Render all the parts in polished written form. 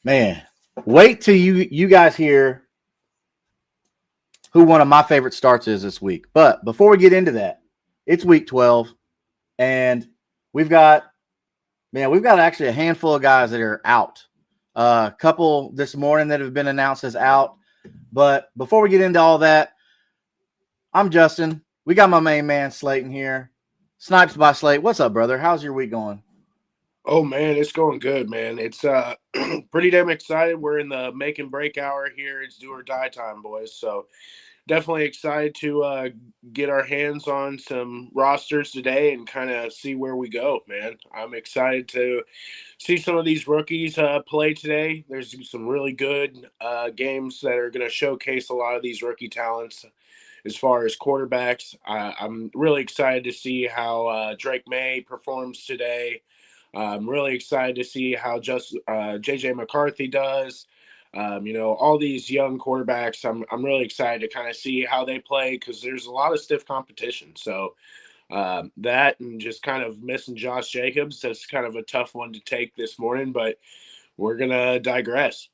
Man, wait till you guys hear who one of my favorite starts is this week. But before we get into that, it's week 12, and we've got actually a handful of guys that are out. A couple this morning that have been announced as out. But before we get into all that, I'm Justin. We got my main man Slayton here. Snipes by Slate. What's up, brother? How's your week going? Oh, man, it's going good, man. It's pretty damn excited. We're in the make and break hour here. It's do or die time, boys. So definitely excited to get our hands on some rosters today and kind of see where we go, man. I'm excited to see some of these rookies play today. There's some really good games that are going to showcase a lot of these rookie talents as far as quarterbacks. I'm really excited to see how Drake May performs today. I'm really excited to see how J.J. McCarthy does. All these young quarterbacks, I'm really excited to kind of see how they play because there's a lot of stiff competition. So that and just kind of missing Josh Jacobs, that's kind of a tough one to take this morning, but we're going to digress.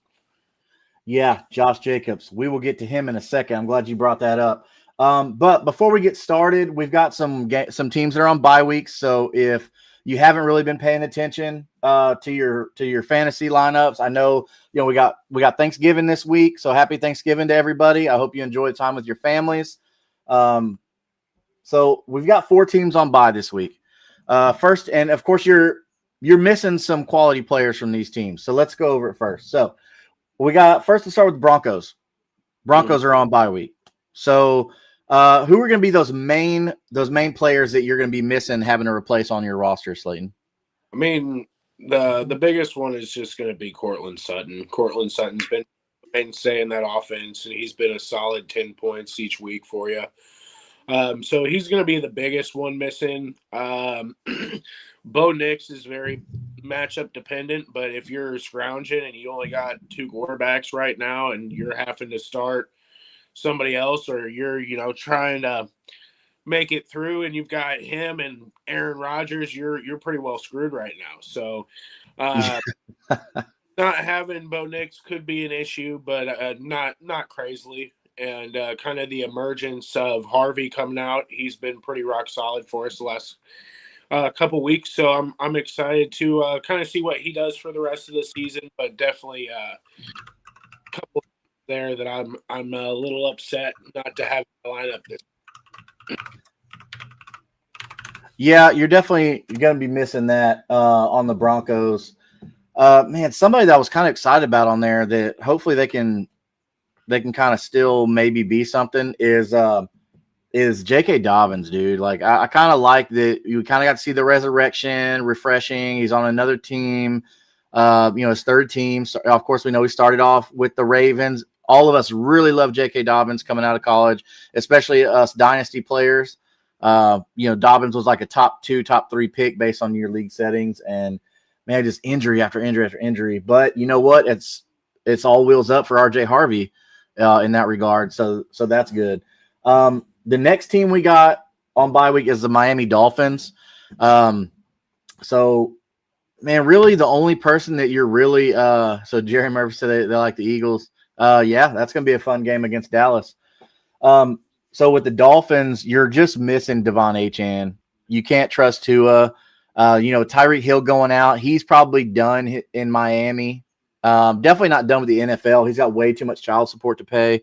Yeah, Josh Jacobs. We will get to him in a second. I'm glad you brought that up. But before we get started, we've got some teams that are on bye weeks. So if you haven't really been paying attention to your fantasy lineups, I know we got Thanksgiving this week. So happy Thanksgiving to everybody. I hope you enjoy time with your families. So we've got 4 teams on bye this week. First, and of course you're missing some quality players from these teams. So let's go over it first. So we got first to start with the Broncos. Broncos are on bye week. So who are going to be those main players that you're going to be missing having to replace on your roster, Slayton? I mean, the biggest one is just going to be Courtland Sutton. Courtland Sutton's been mainstay in that offense, and he's been a solid 10 points each week for you. So he's going to be the biggest one missing. Bo Nix is very matchup dependent, but if you're scrounging and you only got 2 quarterbacks right now and you're having to start somebody else, or you're trying to make it through and you've got him and Aaron Rodgers, you're pretty well screwed right now. So not having Bo Nix could be an issue, but not crazily. And kind of the emergence of Harvey coming out, he's been pretty rock solid for us the last couple weeks. So I'm excited to kind of see what he does for the rest of the season, but definitely a couple there that I'm a little upset not to have the lineup this. Yeah, you're definitely going to be missing that on the Broncos. Man, somebody that I was kind of excited about on there that hopefully they can kind of still maybe be something is J.K. Dobbins, dude. Like I kind of like that you kind of got to see the resurrection, refreshing. He's on another team, his third team. So, of course, we know he started off with the Ravens. All of us really love J.K. Dobbins coming out of college, especially us dynasty players. Dobbins was like a top 2, top 3 pick based on your league settings, and man, just injury after injury after injury. But you know what? It's all wheels up for R.J. Harvey in that regard. So that's good. The next team we got on bye week is the Miami Dolphins. So man, really the only person that you're really so Jerry Murphy said they like the Eagles. Yeah, that's going to be a fun game against Dallas. So with the Dolphins, you're just missing Devon Achane. You can't trust Tua. Tyreek Hill going out. He's probably done in Miami. Definitely not done with the NFL. He's got way too much child support to pay.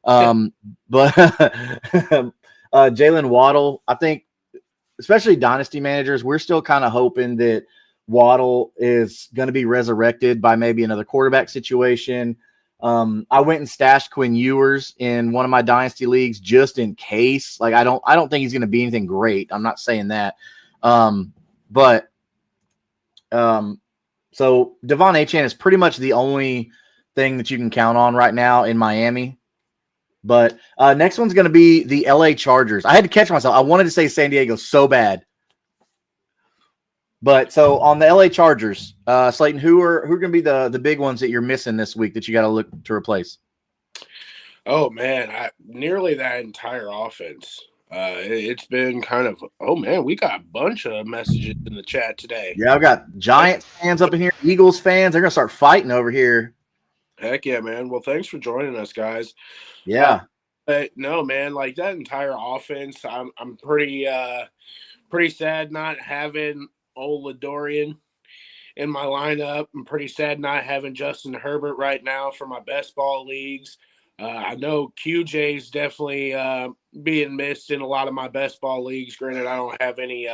But Jalen Waddle, I think, especially dynasty managers, we're still kind of hoping that Waddle is going to be resurrected by maybe another quarterback situation. I went and stashed Quinn Ewers in one of my dynasty leagues just in case. Like I don't think he's going to be anything great. I'm not saying that. But so Devon Achane is pretty much the only thing that you can count on right now in Miami. But next one's going to be the LA Chargers. I had to catch myself. I wanted to say San Diego so bad. But so on the LA Chargers, Slayton, who are going to be the big ones that you're missing this week that you got to look to replace? Oh man, nearly that entire offense. It's been kind of. Oh man, we got a bunch of messages in the chat today. Yeah, I've got Giants fans up in here, Eagles fans. They're gonna start fighting over here. Heck yeah, man. Well, thanks for joining us, guys. Yeah. But no, man, like that entire offense, I'm pretty sad not having old Ladorian in my lineup. I'm pretty sad not having Justin Herbert right now for my best ball leagues. I know QJ's definitely being missed in a lot of my best ball leagues. Granted, I don't have any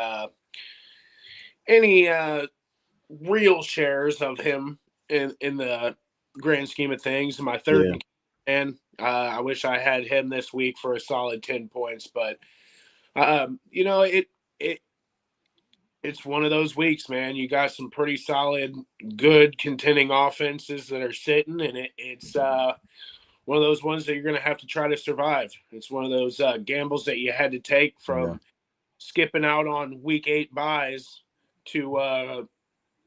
real shares of him in the grand scheme of things. My third and I wish I had him this week for a solid 10 points, but you know, it's one of those weeks, man. You got some pretty solid, good contending offenses that are sitting, and it's one of those ones that you're going to have to try to survive. It's one of those gambles that you had to take from skipping out on week 8 buys to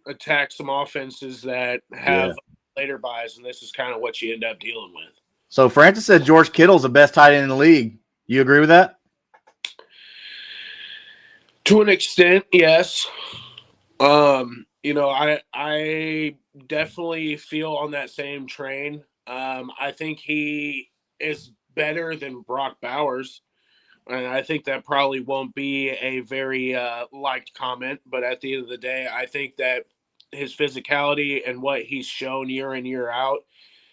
attack some offenses that have later buys, and this is kind of what you end up dealing with. So Francis said George Kittle's the best tight end in the league. You agree with that? To an extent, yes. You know, I definitely feel on that same train. I think he is better than Brock Bowers. And I think that probably won't be a very liked comment. But at the end of the day, I think that his physicality and what he's shown year in, year out,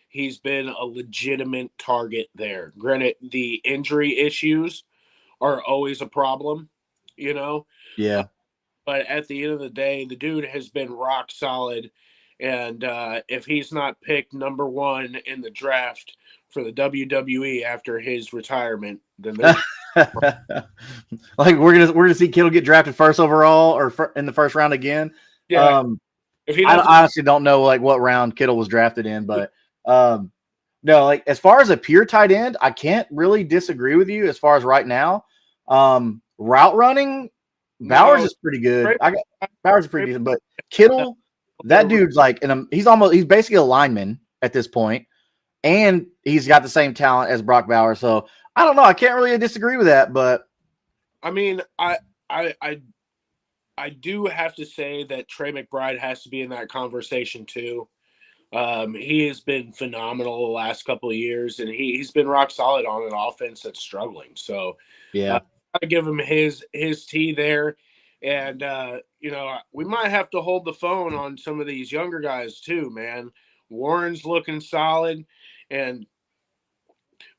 he's been a legitimate target there. Granted, the injury issues are always a problem, you know? Yeah. But at the end of the day, the dude has been rock solid. And if he's not picked number 1 in the draft for the WWE after his retirement, then there's like we're gonna see Kittle get drafted first overall or in the first round again. Yeah. If he I honestly don't know like what round Kittle was drafted in, but no, like as far as a pure tight end, I can't really disagree with you as far as right now. Route running, Bowers is pretty good. Bowers is pretty decent, but Kittle, that dude's like, he's basically a lineman at this point, and he's got the same talent as Brock Bowers. So I don't know. I can't really disagree with that, but I mean, I do have to say that Trey McBride has to be in that conversation too. He has been phenomenal the last couple of years, and he's been rock solid on an offense that's struggling. So yeah, I give him his tea there. And you know, we might have to hold the phone on some of these younger guys too, man. Warren's looking solid, and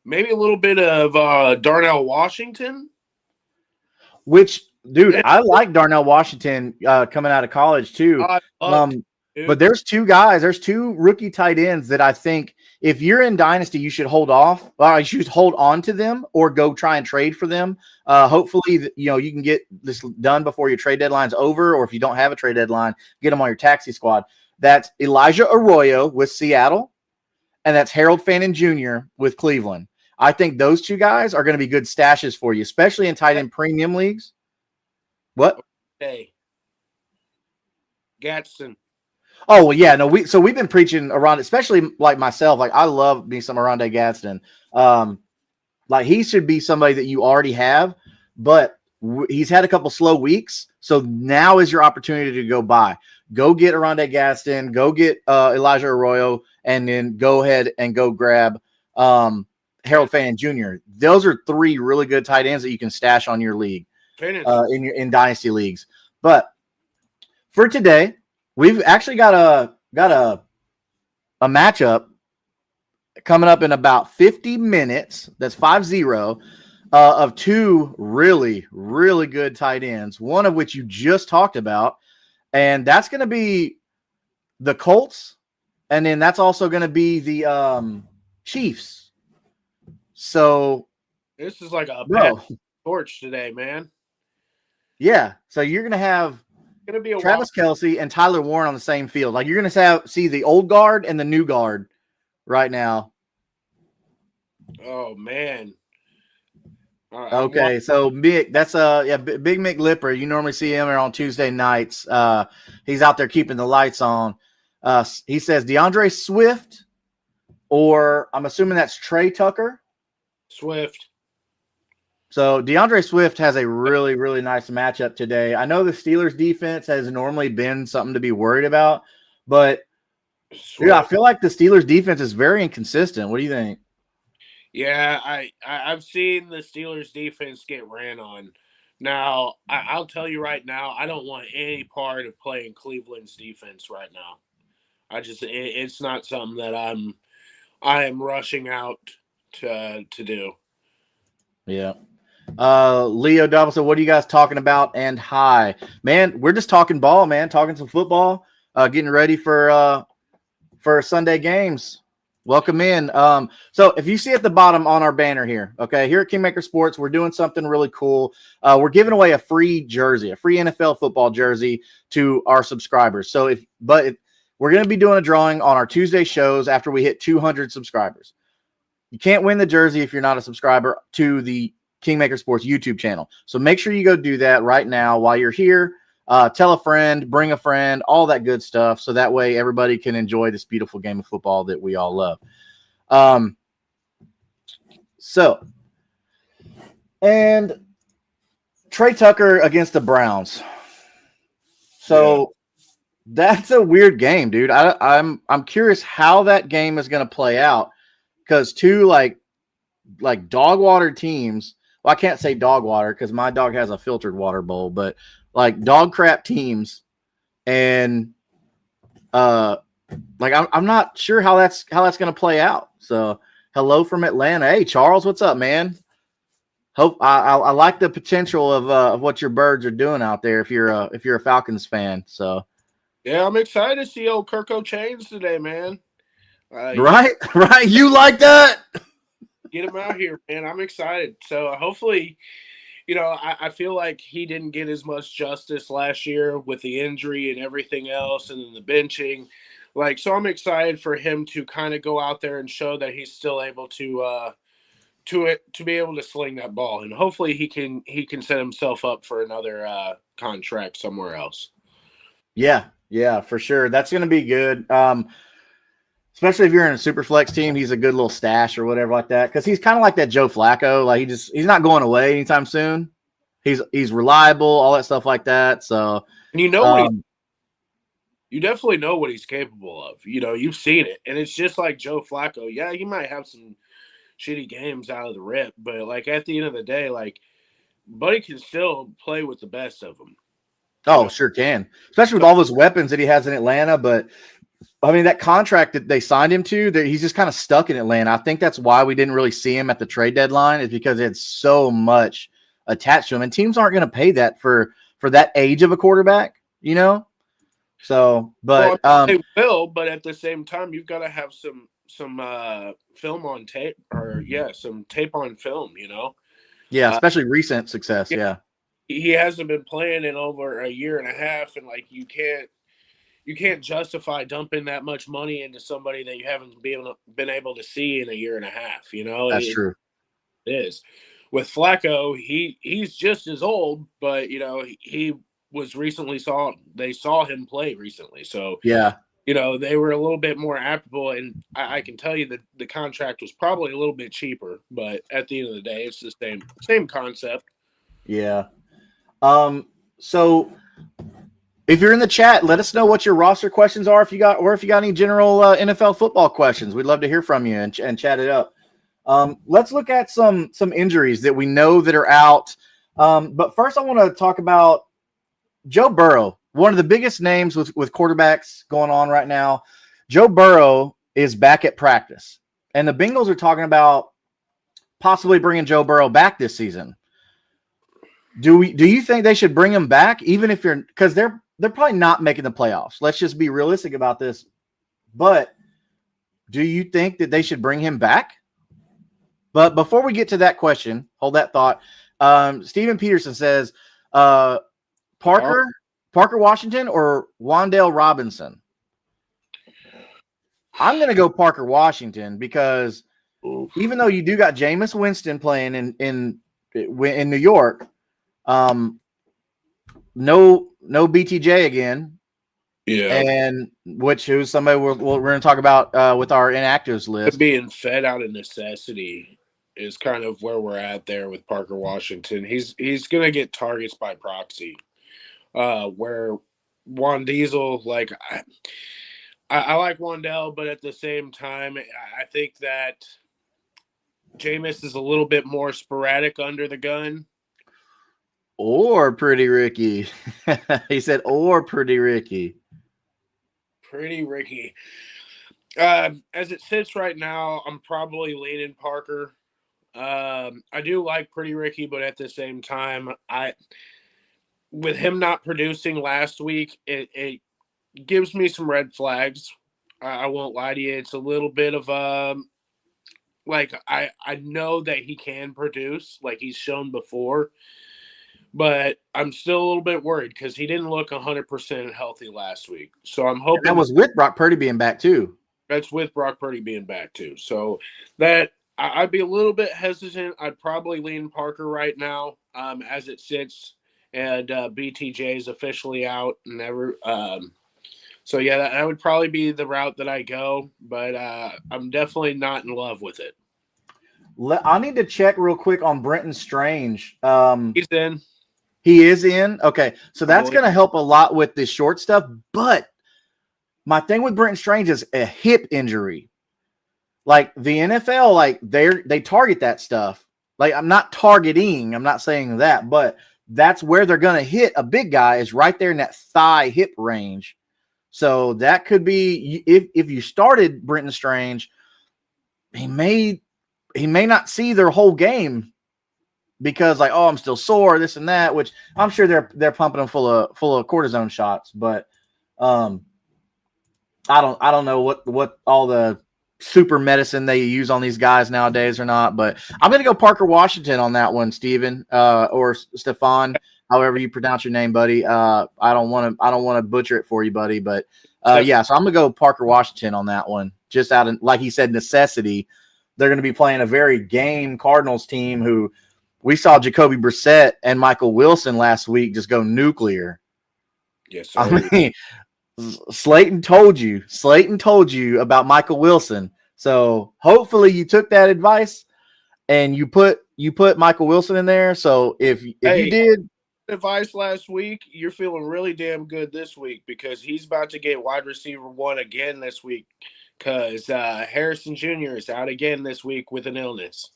maybe a little bit of Darnell Washington. Which, dude, I like Darnell Washington coming out of college too. But there's two rookie tight ends that I think if you're in Dynasty, you should hold off. You should hold on to them or go try and trade for them. Hopefully, you can get this done before your trade deadline's over, or if you don't have a trade deadline, get them on your taxi squad. That's Elijah Arroyo with Seattle, and that's Harold Fannin Jr. with Cleveland. I think those two guys are going to be good stashes for you, especially in tight end premium leagues. What? Hey, Gadsden. Oh, well, yeah, no, we've been preaching around, especially like myself. Like I love me some Arondé Gadsden. Like he should be somebody that you already have, but he's had a couple slow weeks. So now is your opportunity to go buy. Go get Arondé Gadsden, go get Elijah Arroyo, and then go ahead and go grab Harold Fannin Jr. Those are 3 really good tight ends that you can stash on your league in dynasty leagues. But for today, we've actually got a matchup coming up in about 50 minutes. That's 5-0. of two really, really good tight ends, one of which you just talked about, and that's going to be the Colts, and then that's also going to be the Chiefs. So, This is like a bro, torch today, man. yeah. So you're going to have Gonna be a Travis Kelce and Tyler Warren on the same field. Like you're going to see the old guard and the new guard right now. Oh man. Okay, so Mick, that's Big Mick Lipper. You normally see him on Tuesday nights. He's out there keeping the lights on. He says DeAndre Swift, or I'm assuming that's Trey Tucker. Swift. So DeAndre Swift has a really, really nice matchup today. I know the Steelers defense has normally been something to be worried about, but dude, I feel like the Steelers defense is very inconsistent. What do you think? Yeah, I've seen the Steelers defense get ran on. Now, I'll tell you right now, I don't want any part of playing Cleveland's defense right now. It's not something that I am rushing out to do. Yeah. Leo Dobson, what are you guys talking about? And hi, man, we're just talking ball, man, talking some football, getting ready for Sunday games. Welcome in. So if you see at the bottom on our banner here, okay, here at Kingmaker Sports, we're doing something really cool. We're giving away a free jersey, a free NFL football jersey to our subscribers. So we're going to be doing a drawing on our Tuesday shows after we hit 200 subscribers. You can't win the jersey if you're not a subscriber to the Kingmaker Sports YouTube channel. So make sure you go do that right now while you're here. Tell a friend, bring a friend, all that good stuff. So that way everybody can enjoy this beautiful game of football that we all love. And Trey Tucker against the Browns. So that's a weird game, dude. I'm curious how that game is going to play out, because two like dog water teams. Well, I can't say dog water because my dog has a filtered water bowl, but like dog crap teams, and I'm not sure how that's going to play out. So hello from Atlanta. Hey Charles, what's up, man? Hope I like the potential of what your birds are doing out there if you're a Falcons fan. So yeah, I'm excited to see old Kirko Chains today, man. Right. You like that? Get him out here, man. I'm excited. So hopefully, I feel like he didn't get as much justice last year with the injury and everything else, and then the benching. So I'm excited for him to kind of go out there and show that he's still able to be able to sling that ball, and hopefully he can set himself up for another contract somewhere else. Yeah, for sure. That's going to be good. Especially if you're in a super flex team, he's a good little stash or whatever like that. Because he's kind of like that Joe Flacco. Like he's not going away anytime soon. He's reliable, all that stuff like that. So, and you definitely know what he's capable of. You've seen it, and it's just like Joe Flacco. Yeah, he might have some shitty games out of the rip, but at the end of the day, Buddy can still play with the best of them. Oh, sure can. Especially with all those weapons that he has in Atlanta, but. I mean, that contract that they signed him to, he's just kind of stuck in Atlanta. I think that's why we didn't really see him at the trade deadline, is because it had so much attached to him. And teams aren't going to pay that for that age of a quarterback, So, but they will, but at the same time, you've got to have some film on tape, or some tape on film, Yeah, especially recent success. Yeah. He hasn't been playing in over a year and a half, and you can't justify dumping that much money into somebody that you haven't been able to see in a year and a half. That's true. It is. With Flacco, he's just as old, but he was recently they saw him play recently. So yeah, they were a little bit more applicable, and I can tell you that the contract was probably a little bit cheaper, but at the end of the day, it's the same concept. Yeah. So if you're in the chat, let us know what your roster questions are. If you got any general NFL football questions, we'd love to hear from you and chat it up. Let's look at some injuries that we know that are out. But first, I want to talk about Joe Burrow, one of the biggest names with quarterbacks going on right now. Joe Burrow is back at practice, and the Bengals are talking about possibly bringing Joe Burrow back this season. Do you think they should bring him back, even if you're, because they're probably not making the playoffs. Let's just be realistic about this. But do you think that they should bring him back? But before we get to that question, hold that thought. Steven Peterson says, Parker Washington or Wan'Dale Robinson? I'm going to go Parker Washington because even though you do got Jameis Winston playing in New York, no BTJ again. Yeah. And who's somebody we're going to talk about with our inactives list. Being fed out of necessity is kind of where we're at there with Parker Washington. He's going to get targets by proxy. Where Juan Diesel, like I like Wan'Dale, but at the same time, I think that Jameis is a little bit more sporadic under the gun. Or Pretty Ricky. He said, or Pretty Ricky. Pretty Ricky. As it sits right now, I'm probably leaning Parker. I do like Pretty Ricky, but at the same time, with him not producing last week, it gives me some red flags. I won't lie to you. It's a little bit of like I know that he can produce, like he's shown before, but I'm still a little bit worried because he didn't look 100% healthy last week. So I'm hoping that was with Brock Purdy being back too. That's with Brock Purdy being back too. So that I'd be a little bit hesitant. I'd probably lean Parker right now, as it sits, and BTJ is officially out and never. So yeah, that would probably be the route that I go, but I'm definitely not in love with it. I need to check real quick on Brenton Strange. He's in. He is in. Okay, so that's going to help a lot with the short stuff. But my thing with Brenton Strange is a hip injury. Like the NFL, like they target that stuff. Like I'm not targeting. I'm not saying that, but that's where they're going to hit a big guy is right there in that thigh hip range. So that could be if you started Brenton Strange, he may not see their whole game because like, oh, I'm still sore, this and that, which I'm sure they're pumping him full of cortisone shots, but I don't know what all the super medicine they use on these guys nowadays or not, but I'm going to go Parker Washington on that one, Steven, or Stefan, however you pronounce your name, buddy. I don't want to butcher it for you, buddy, but yeah, so I'm going to go Parker Washington on that one. Just out of, like he said, necessity. They're going to be playing a very game Cardinals team who we saw Jacoby Brissett and Michael Wilson last week just go nuclear. Yes, sir. I mean, Slayton told you about Michael Wilson. So hopefully you took that advice and you put Michael Wilson in there. So if you did advice last week, you're feeling really damn good this week because he's about to get wide receiver 1 again this week because Harrison Jr. is out again this week with an illness.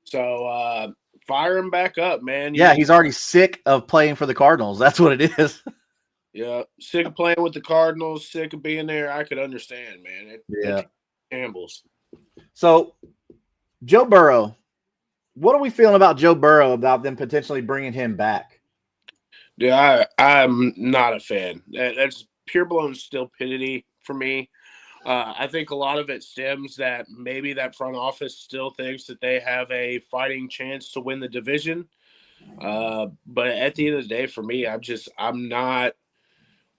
So fire him back up, man. Yeah, he's already sick of playing for the Cardinals. That's what it is. Yeah, sick of playing with the Cardinals, sick of being there. I could understand, man. It shambles. So, Joe Burrow, what are we feeling about Joe Burrow about them potentially bringing him back? Yeah, I'm not a fan. That's pure blown stupidity for me. I think a lot of it stems that maybe that front office still thinks that they have a fighting chance to win the division. But at the end of the day, for me, I'm not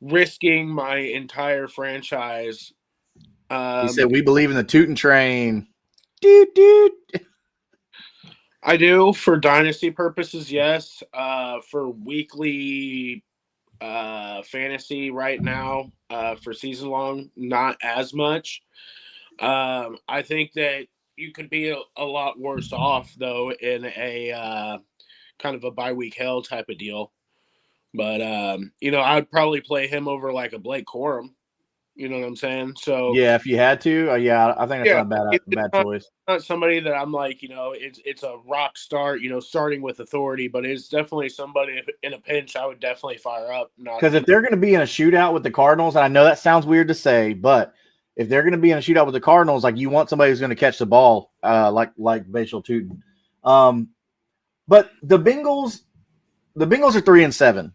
risking my entire franchise. He said, we believe in the Tootin' Train. Dude. I do for dynasty purposes, yes. For weekly fantasy right now, for season long, not as much. I think that you could be a lot worse off, though, in a kind of a bye-week hell type of deal. But, I'd probably play him over like a Blake Corum. You know what I'm saying? So yeah, if you had to, I think that's not a bad choice. Not somebody that I'm like, it's a rock start, starting with authority, but it's definitely somebody in a pinch I would definitely fire up. Because if they're going to be in a shootout with the Cardinals, and I know that sounds weird to say, but if they're going to be in a shootout with the Cardinals, like you want somebody who's going to catch the ball, like Bashal Tootin. But the Bengals are 3-7.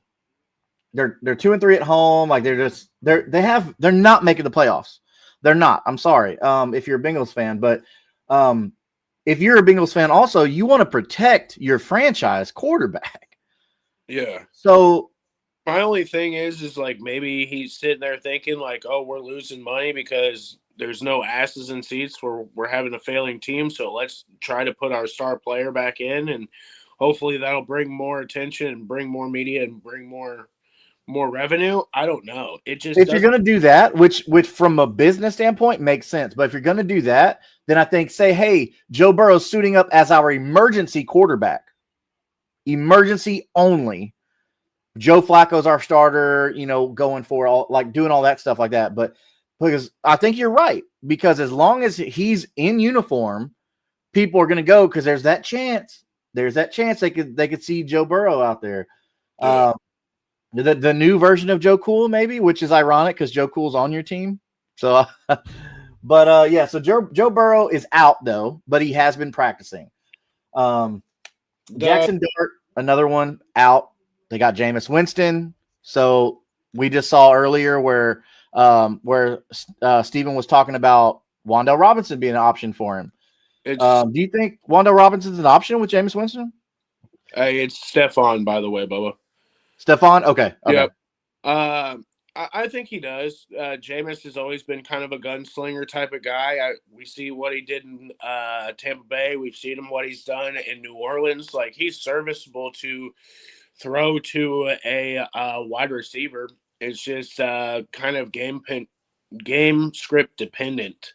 They're 2-3 at home. Like they're not making the playoffs. They're not. I'm sorry. If you're a Bengals fan, but if you're a Bengals fan, also you want to protect your franchise quarterback. Yeah. So my only thing is like maybe he's sitting there thinking like, oh, we're losing money because there's no asses in seats. We're having a failing team, so let's try to put our star player back in, and hopefully that'll bring more attention and bring more media and bring more revenue. I don't know. It just if you're doesn't. going to do that, which from a business standpoint makes sense, but if you're going to do that, then I think say, hey, Joe Burrow's suiting up as our emergency quarterback, emergency only. Joe Flacco's our starter, going for all like doing all that stuff like that. But because I think you're right, because as long as he's in uniform, people are going to go because there's that chance. There's that chance they could see Joe Burrow out there. Yeah. The new version of Joe Cool, maybe, which is ironic because Joe Cool's on your team. So, but yeah, so Joe Burrow is out though, but he has been practicing. Jackson Dart, another one out. They got Jameis Winston. So we just saw earlier where Steven was talking about Wan'Dale Robinson being an option for him. Do you think Wan'Dale Robinson's an option with Jameis Winston? It's Stefan, by the way, Bubba. Stefan? Okay. Yep. I think he does. Jameis has always been kind of a gunslinger type of guy. We see what he did in Tampa Bay. We've seen him what he's done in New Orleans. Like he's serviceable to throw to a wide receiver. It's just kind of game script dependent.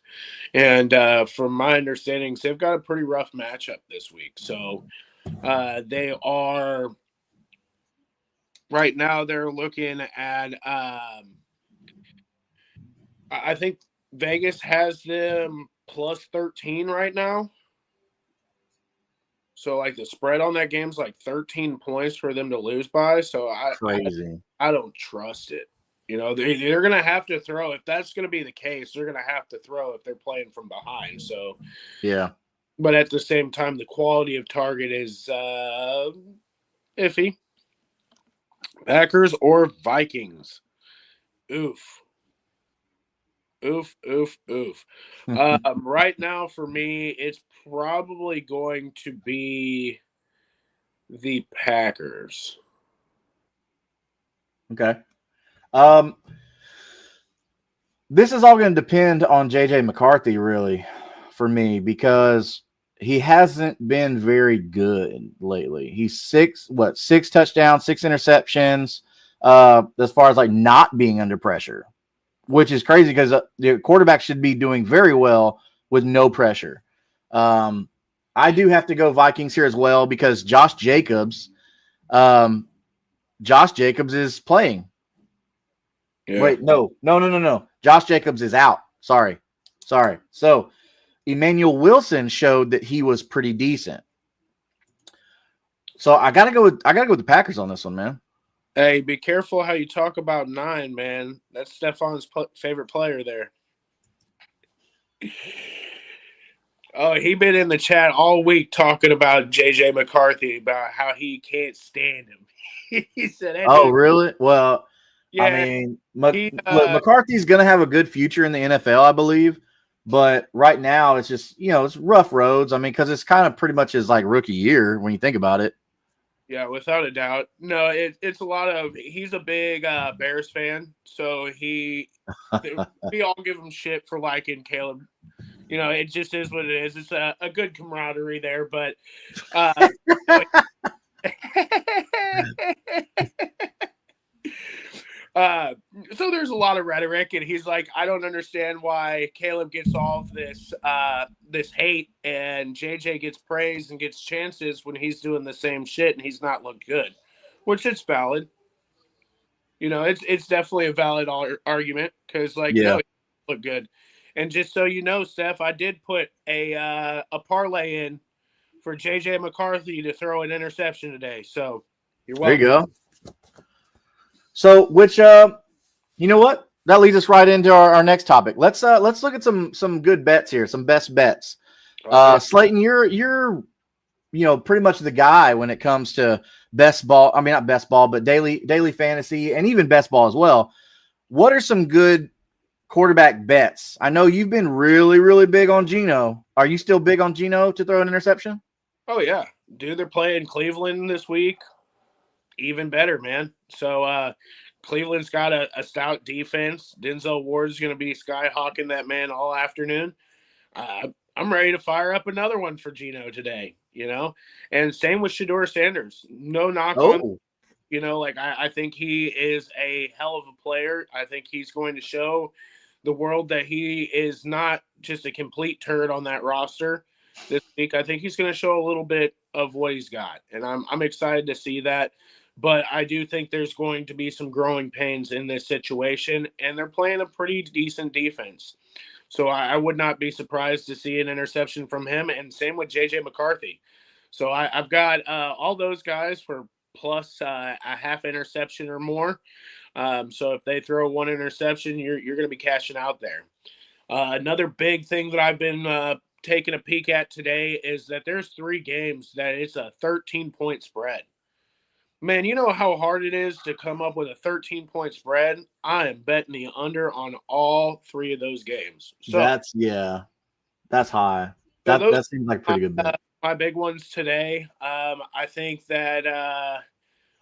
And from my understandings, they've got a pretty rough matchup this week. So they are right now. They're looking at. I think Vegas has them plus 13 right now. So like the spread on that game's like 13 points for them to lose by. So Crazy. I don't trust it. They're going to have to throw. If that's going to be the case, they're going to have to throw if they're playing from behind. So yeah. But at the same time, the quality of target is iffy. Packers or Vikings? Oof. Oof, oof, oof. Right now, for me, it's probably going to be the Packers. Okay. This is all going to depend on J.J. McCarthy, really, for me, because he hasn't been very good lately. He's six touchdowns, 6 interceptions, as far as like not being under pressure, which is crazy because the quarterback should be doing very well with no pressure. I do have to go Vikings here as well because Josh Jacobs is playing. Yeah. Wait, no. Josh Jacobs is out. Sorry. So Emmanuel Wilson showed that he was pretty decent. So I gotta go with the Packers on this one, man. Hey, be careful how you talk about 9, man. That's Stefan's favorite player there. Oh, he been in the chat all week talking about J.J. McCarthy, about how he can't stand him. He said, "Oh, really? Well, yeah. I mean, McCarthy's going to have a good future in the NFL, I believe. But right now, it's just it's rough roads. I mean, because it's kind of pretty much his like rookie year when you think about it. Yeah, without a doubt. No, it's a lot of. He's a big Bears fan, so we all give him shit for liking Caleb. It just is what it is. It's a good camaraderie there, but so there's a lot of rhetoric, and he's like, I don't understand why Caleb gets all of this hate, and JJ gets praise and gets chances when he's doing the same shit and he's not looked good, which it's valid. It's definitely a valid argument because no, he look good. And just so you know, Steph, I did put a parlay in for J.J. McCarthy to throw an interception today. So you're welcome. There you go. So, which you know what? That leads us right into our next topic. Let's look at some good bets here, some best bets. Okay. Slayton, you're pretty much the guy when it comes to best ball. I mean, not best ball, but daily fantasy and even best ball as well. What are some good quarterback bets? I know you've been really, really big on Geno. Are you still big on Geno to throw an interception? Oh yeah, dude, they're playing Cleveland this week. Even better, man. So Cleveland's got a stout defense. Denzel Ward's going to be skyhawking that man all afternoon. I'm ready to fire up another one for Geno today, and same with Shador Sanders. No knock on, Oh, like I think he is a hell of a player. I think he's going to show the world that he is not just a complete turd on that roster this week. I think he's going to show a little bit of what he's got, and I'm excited to see that. But I do think there's going to be some growing pains in this situation, and they're playing a pretty decent defense. So I would not be surprised to see an interception from him, and same with JJ McCarthy. So I've got all those guys for plus a half interception or more. So if they throw one interception, you're going to be cashing out there. Another big thing that I've been taking a peek at today is that there's 3 games that it's a 13-point spread. Man, you know how hard it is to come up with a 13-point spread? I am betting the under on all 3 of those games. So, that's high. so That those that seems like a are pretty good bet. my big ones today. I think that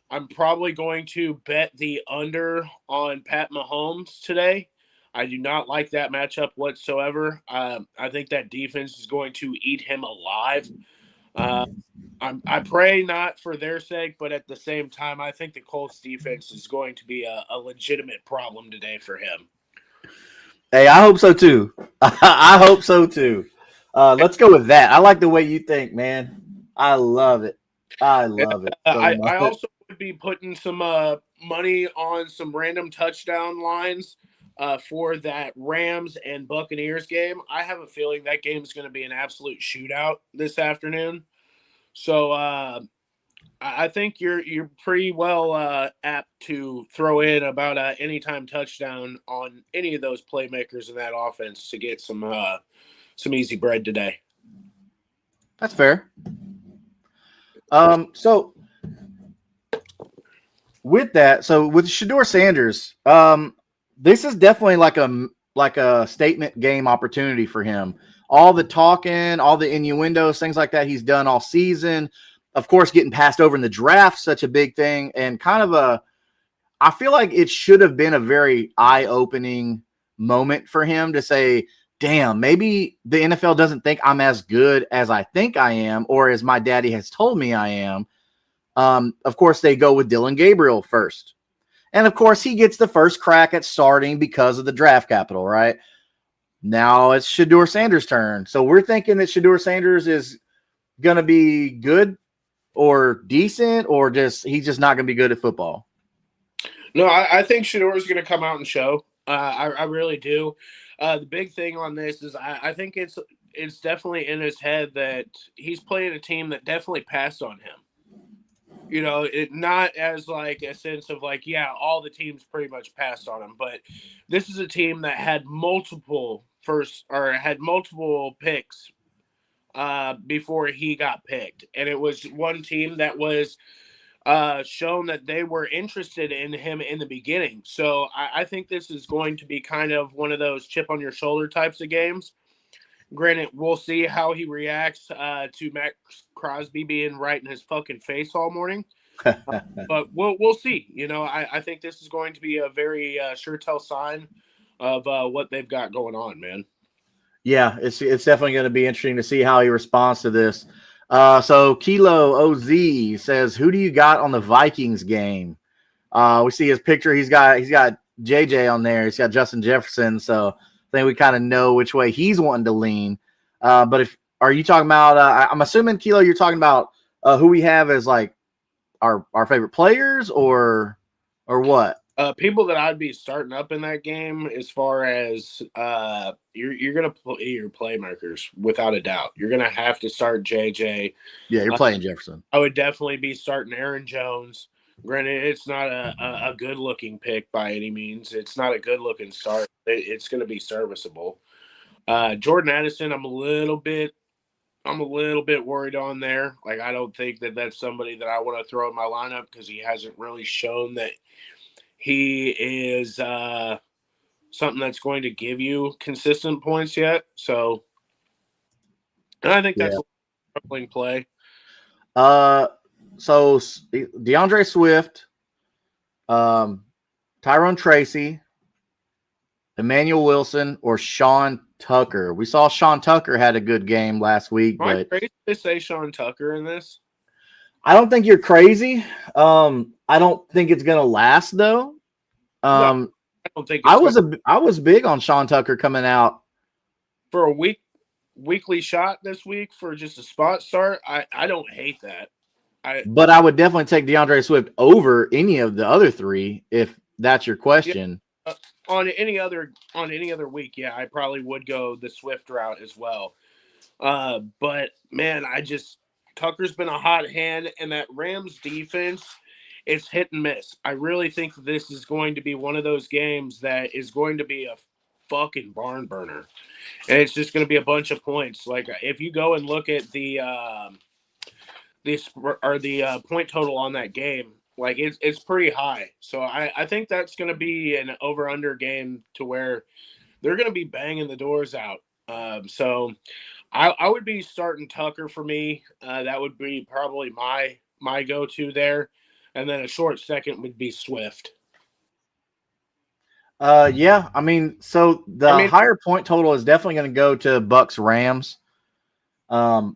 I'm probably going to bet the under on Pat Mahomes today. I do not like that matchup whatsoever. I think that defense is going to eat him alive. Uh, I pray not for their sake, but at the same time, I think the Colts defense is going to be a legitimate problem today for him. Hey, I hope so too. I hope so too. Let's go with that. I like the way you think, man. I love it. I And, love it so I much. also would be putting some money on some random touchdown lines for that Rams and Buccaneers game. I have a feeling that game is going to be an absolute shootout this afternoon. So I think you're pretty well apt to throw in about anytime touchdown on any of those playmakers in that offense to get some easy bread today. That's fair. So with that, so with Shador Sanders, this is definitely like a statement game opportunity for him. All the talking, all the innuendos, things like that he's done all season. Of course, getting passed over in the draft, such a big thing, and kind of I feel like it should have been a very eye-opening moment for him to say, damn, maybe the NFL doesn't think I'm as good as I think I am, or as my daddy has told me I am. Of course, they go with Dylan Gabriel first. And of course, he gets the first crack at starting because of the draft capital, right? Now it's Shador Sanders' turn. So we're thinking that Shador Sanders is going to be good or decent, or he's just not going to be good at football. No, I think Shador is going to come out and show. I really do. The big thing on this is I think it's definitely in his head that he's playing a team that definitely passed on him. It not as like a sense of like, yeah, all the teams pretty much passed on him, but this is a team that had multiple picks before he got picked, and it was one team that was shown that they were interested in him in the beginning. So I think this is going to be kind of one of those chip on your shoulder types of games. Granted, we'll see how he reacts to Max Crosby being right in his fucking face all morning. But we'll see. I think this is going to be a very sure tell sign of what they've got going on, man. Yeah, it's definitely going to be interesting to see how he responds to this. So Kilo OZ says, "Who do you got on the Vikings game?" We see his picture. He's got JJ on there. He's got Justin Jefferson. So I think we kind of know which way he's wanting to lean. But are you talking about? I'm assuming Kilo, you're talking about who we have as like our favorite players, or what? People that I'd be starting up in that game, as far as you're gonna play your playmakers without a doubt. You're gonna have to start JJ. Yeah, you're playing Jefferson. I would definitely be starting Aaron Jones. Granted, it's not a good looking pick by any means. It's not a good looking start. It's going to be serviceable. Jordan Addison, I'm a little bit I'm a little bit worried on there. Like, I don't think that that's somebody that I want to throw in my lineup because he hasn't really shown that he is something that's going to give you consistent points yet. So, and I think that's Yeah. a struggling play. So DeAndre Swift, Tyrone Tracy, Emmanuel Wilson, or Sean Tucker. We saw Sean Tucker had a good game last week, Am I but crazy to say Sean Tucker in this? I don't think you're crazy. I don't think it's gonna last though. No, I don't think I it's going was big on Sean Tucker coming out for a weekly shot this week for just a spot start. I don't hate that. but I would definitely take DeAndre Swift over any of the other three if that's your Yeah, question. on any other week, yeah, I probably would go the Swift route as well. But man, Tucker's been a hot hand, and that Rams defense is hit and miss. I really think this is going to be one of those games that is going to be a fucking barn burner, and it's just going to be a bunch of points. Like if you go and look at the point total on that game, like it's pretty high. So I think that's going to be an over under game to where they're going to be banging the doors out. So I would be starting Tucker for me. That would be probably my go to there, and then a short second would be Swift. Yeah, I mean, so I the mean, higher point total is definitely going to go to Bucks Rams. So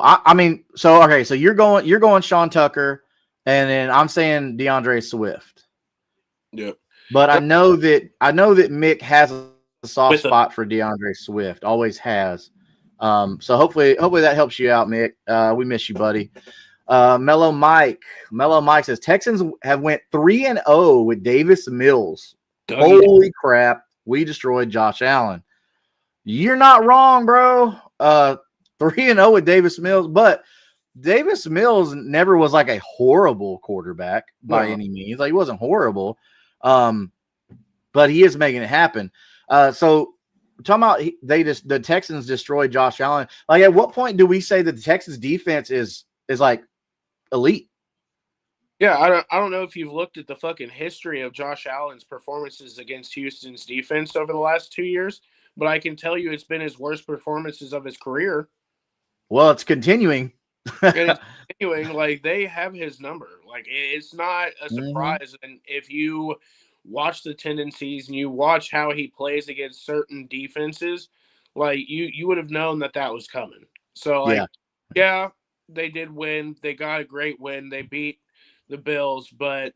I mean, so okay, so you're going Sean Tucker, and then I'm saying DeAndre Swift. yeah. But I know that Mick has a soft With a spot for DeAndre Swift, always has. So hopefully that helps you out, Mick. We miss you, buddy. Mellow Mike says Texans have went 3-0 with Davis Mills. Dougie. Holy crap, we destroyed Josh Allen. You're not wrong, bro. 3-0 with Davis Mills, but Davis Mills never was like a horrible quarterback by any means. Like he wasn't horrible, but he is making it happen. So talking about the Texans destroyed Josh Allen. Like at what point do we say that the Texans defense is like elite? Yeah, I don't know if you've looked at the fucking history of Josh Allen's performances against Houston's defense over the last 2 years, but I can tell you it's been his worst performances of his career. Well, it's continuing. And it's continuing. Like they have his number. Like it's not a surprise. And if you watch the tendencies and you watch how he plays against certain defenses, like you would have known that was coming. So like, yeah, they did win. They got a great win. They beat the Bills, but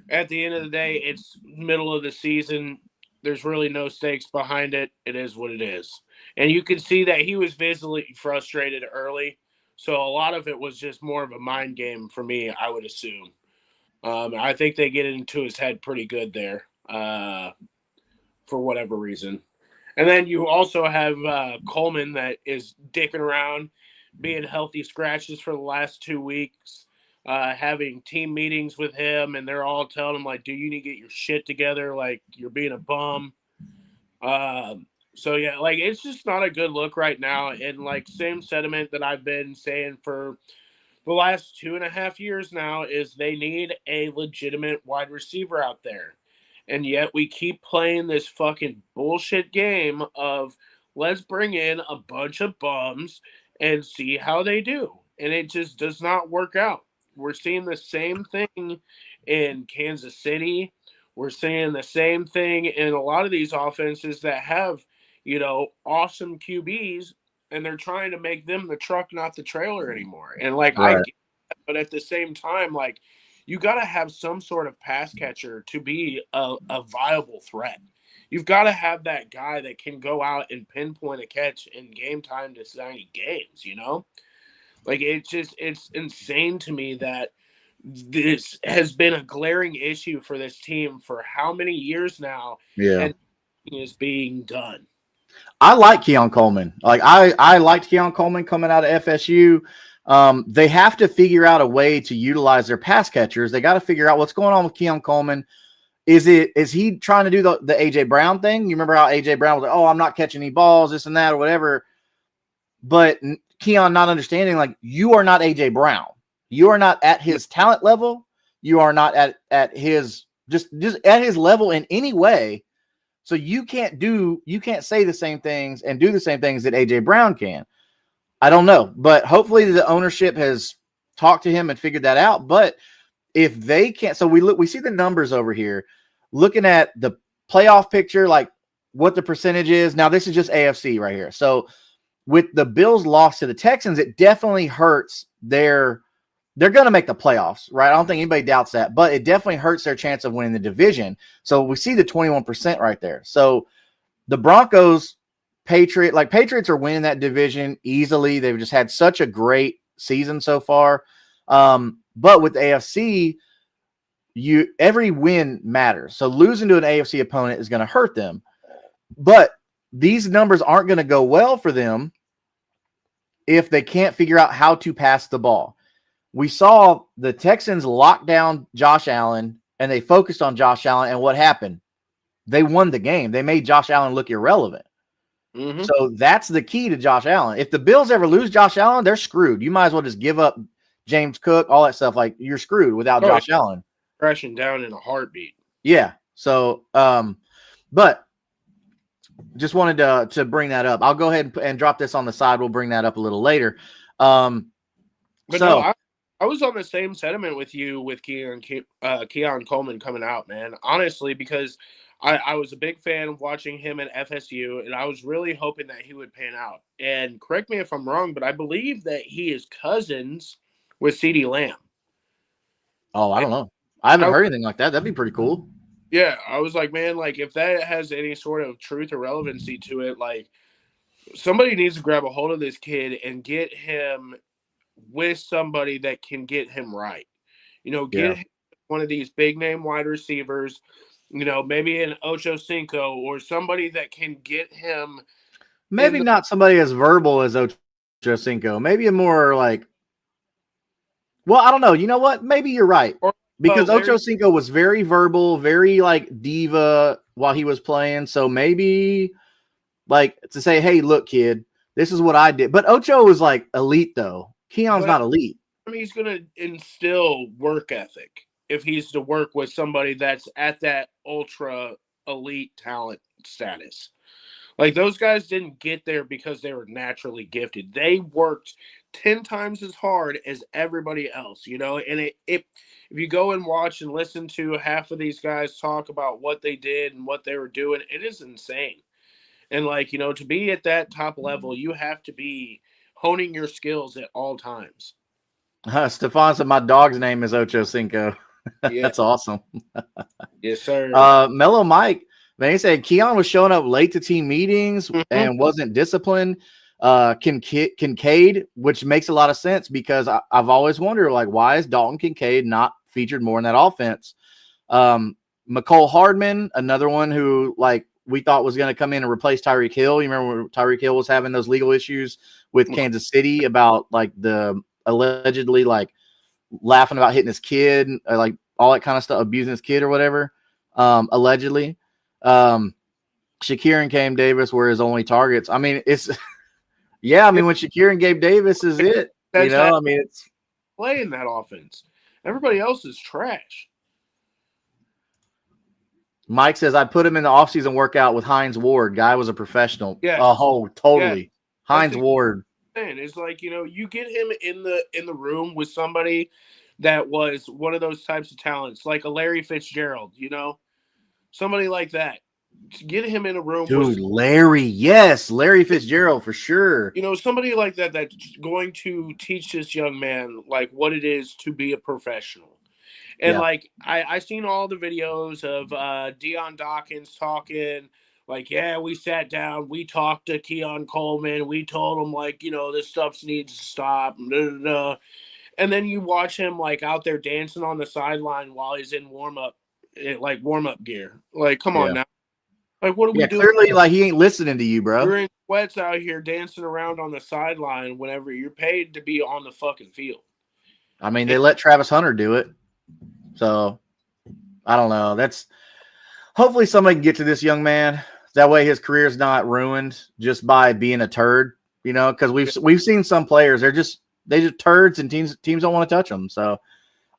at the end of the day, it's middle of the season. There's really no stakes behind it. It is what it is. And you can see that he was visibly frustrated early. So a lot of it was just more of a mind game for me, I would assume. I think they get into his head pretty good there for whatever reason. And then you also have Coleman that is dicking around, being healthy scratches for the last 2 weeks, having team meetings with him, and they're all telling him, like, dude, you need to get your shit together. Like, you're being a bum. So, yeah, like, it's just not a good look right now. And, like, same sentiment that I've been saying for the last 2.5 years now is they need a legitimate wide receiver out there. And yet we keep playing this fucking bullshit game of let's bring in a bunch of bums and see how they do. And it just does not work out. We're seeing the same thing in Kansas City. We're seeing the same thing in a lot of these offenses that have, awesome QBs, and they're trying to make them the truck, not the trailer anymore. And like I Right. get that, but at the same time, like you got to have some sort of pass catcher to be a viable threat. You've got to have that guy that can go out and pinpoint a catch in game time deciding games. Like it's insane to me that this has been a glaring issue for this team for how many years now, Yeah. and is being done. I like Keon Coleman. Like I liked Keon Coleman coming out of FSU. They have to figure out a way to utilize their pass catchers. They got to figure out what's going on with Keon Coleman. Is he trying to do the AJ Brown thing? You remember how AJ Brown was like, "Oh, I'm not catching any balls, this and that, or whatever." but Keon not understanding, like, you are not AJ Brown. You are not at his talent level. You are not at his just at his level in any way. So you can't say the same things and do the same things that AJ Brown can. I don't know, but hopefully the ownership has talked to him and figured that out. But if they can't, so we see the numbers over here, looking at the playoff picture, like what the percentage is. Now this is just AFC right here. So with the Bills' loss to the Texans, it definitely hurts they're going to make the playoffs, right? I don't think anybody doubts that, but it definitely hurts their chance of winning the division. So we see the 21% right there. So the Broncos, Patriots are winning that division easily. They've just had such a great season so far. But with the AFC, every win matters. So losing to an AFC opponent is going to hurt them. But these numbers aren't going to go well for them if they can't figure out how to pass the ball. We saw the Texans lock down Josh Allen, and they focused on Josh Allen, and what happened? They won the game. They made Josh Allen look irrelevant. Mm-hmm. So that's the key to Josh Allen. If the Bills ever lose Josh Allen, they're screwed. You might as well just give up James Cook, all that stuff. Like, you're screwed without Josh Allen. Crashing down in a heartbeat. Yeah. So, but just wanted to bring that up. I'll go ahead and drop this on the side. We'll bring that up a little later. But no, I was on the same sentiment with you with Keon Coleman coming out, man. Honestly, because I was a big fan of watching him at FSU, and I was really hoping that he would pan out. And correct me if I'm wrong, but I believe that he is cousins with CeeDee Lamb. Oh, I don't know. I haven't heard anything like that. That'd be pretty cool. Yeah, I was like, man, like, if that has any sort of truth or relevancy to it, like, somebody needs to grab a hold of this kid and get him with somebody that can get him right. Get him one of these big name wide receivers, maybe an Ocho Cinco or somebody that can get him. Maybe not somebody as verbal as Ocho Cinco. Maybe a more like, well, I don't know. You know what? Maybe you're right. Because Ocho Cinco was very verbal, very like diva while he was playing. So maybe like to say, hey, look, kid, this is what I did. But Ocho was like elite, though. Keon's not elite. I mean, he's going to instill work ethic if he's to work with somebody that's at that ultra elite talent status. Like, those guys didn't get there because they were naturally gifted. They worked 10 times as hard as everybody else, and if you go and watch and listen to half of these guys talk about what they did and what they were doing, it is insane. And to be at that top level, you have to be honing your skills at all times. Stefan said my dog's name is Ocho Cinco. Yeah. That's awesome. Yes, sir. Mellow Mike, man, he said Keon was showing up late to team meetings and wasn't disciplined. Kincaid, which makes a lot of sense because I've always wondered, like, why is Dalton Kincaid not featured more in that offense? McCole Hardman, another one who, like, we thought was going to come in and replace Tyreek Hill. You remember when Tyreek Hill was having those legal issues with Kansas City about, like, the allegedly, like, laughing about hitting his kid, like, all that kind of stuff, abusing his kid or whatever, allegedly. Shakir and Gabe Davis were his only targets. I mean, it's – yeah, I mean, when Shakir and Gabe Davis is it, I mean, it's – playing that offense. Everybody else is trash. Mike says, I put him in the offseason workout with Hines Ward. Guy was a professional. Yeah. Oh, totally. Yeah. Hines Ward. It's like, you get him in the room with somebody that was one of those types of talents, like a Larry Fitzgerald, somebody like that. Get him in a room. Dude, Larry. Yes, Larry Fitzgerald for sure. Somebody like that that's going to teach this young man, like, what it is to be a professional. And, like, I seen all the videos of Deion Dawkins talking, like, yeah, we sat down, we talked to Keon Coleman, we told him, like, this stuff needs to stop, and then you watch him, like, out there dancing on the sideline while he's in warm-up gear. Like, come on now. Like, what are we doing? Clearly, like, he ain't listening to you, bro. You're in sweats out here dancing around on the sideline whenever you're paid to be on the fucking field. I mean, they let Travis Hunter do it. So, I don't know. That's hopefully somebody can get to this young man. That way his career's not ruined just by being a turd. because we've seen some players they just turds and teams don't want to touch them. So,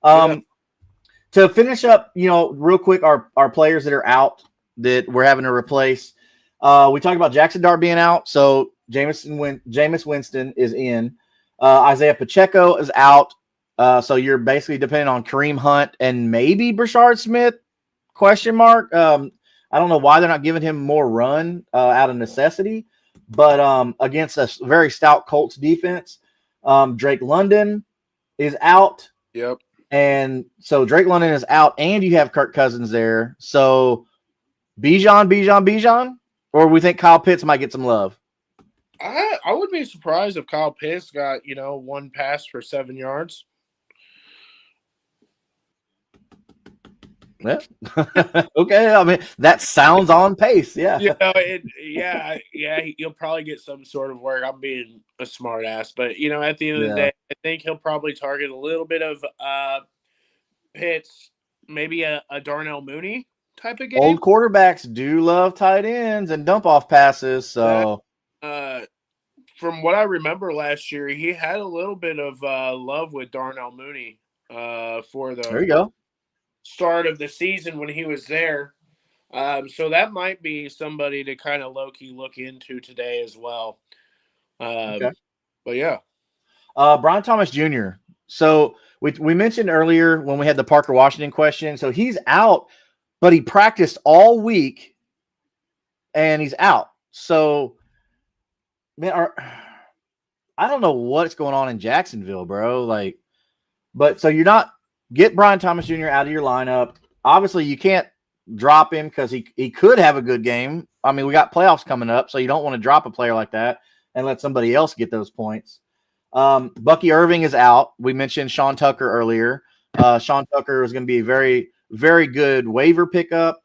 to finish up, real quick, our players that are out that we're having to replace. We talked about Jackson Dart being out, so Jameis Winston is in. Isaiah Pacheco is out, so you're basically depending on Kareem Hunt and maybe Brashard Smith? Question mark. I don't know why they're not giving him more run out of necessity, but against a very stout Colts defense, Drake London is out. Yep. And so Drake London is out, and you have Kirk Cousins there. So Bijan, or we think Kyle Pitts might get some love. I would be surprised if Kyle Pitts got, one pass for 7 yards. Yeah. Okay. I mean, that sounds on pace. Yeah. He'll probably get some sort of work. I'm being a smart ass, but at the end of the day, I think he'll probably target a little bit of Pitts, maybe a Darnell Mooney type of game. Old quarterbacks do love tight ends and dump off passes. So, from what I remember last year, he had a little bit of love with Darnell Mooney for the there you go. Start of the season when he was there. So that might be somebody to kind of low-key look into today as well. Okay. But yeah. Brian Thomas Jr. So we mentioned earlier when we had the Parker Washington question. So he's out, but he practiced all week and he's out. So, man, I don't know what's going on in Jacksonville, bro. But so you're not get Brian Thomas Jr. out of your lineup. Obviously, you can't drop him because he could have a good game. I mean, we got playoffs coming up, so you don't want to drop a player like that and let somebody else get those points. Bucky Irving is out. We mentioned Sean Tucker earlier. Sean Tucker is going to be a very, very good waiver pickup.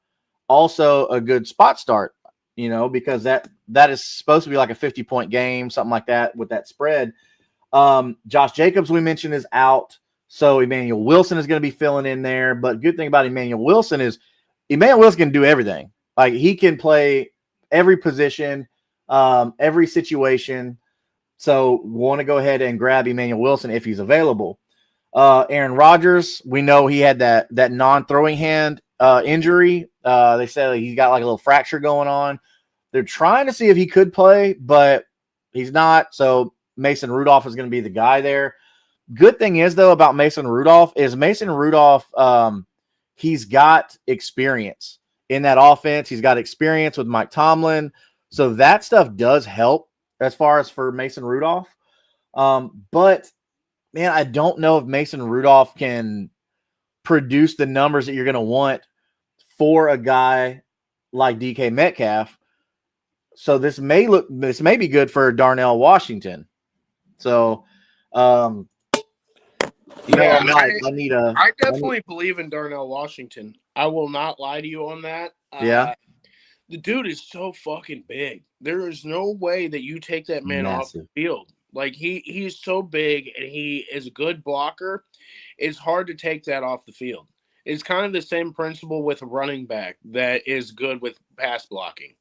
Also a good spot start, because that is supposed to be like a 50-point game, something like that with that spread. Josh Jacobs, we mentioned, is out. So Emmanuel Wilson is going to be filling in there. But good thing about Emmanuel Wilson is Emmanuel Wilson can do everything. Like, he can play every position, every situation. So want to go ahead and grab Emmanuel Wilson if he's available. Aaron Rodgers, we know he had that non-throwing hand injury. They said he's got like a little fracture going on. They're trying to see if he could play, but he's not. So Mason Rudolph is going to be the guy there. Good thing is, though, about Mason Rudolph, he's got experience in that offense. He's got experience with Mike Tomlin. So that stuff does help as far as for Mason Rudolph. But, man, I don't know if Mason Rudolph can produce the numbers that you're going to want for a guy like DK Metcalf. So this may be good for Darnell Washington. So, I definitely believe in Darnell Washington. I will not lie to you on that. The dude is so fucking big. There is no way that you take that man off the field. Like, he's so big and he is a good blocker. It's hard to take that off the field. It's kind of the same principle with a running back that is good with pass blocking.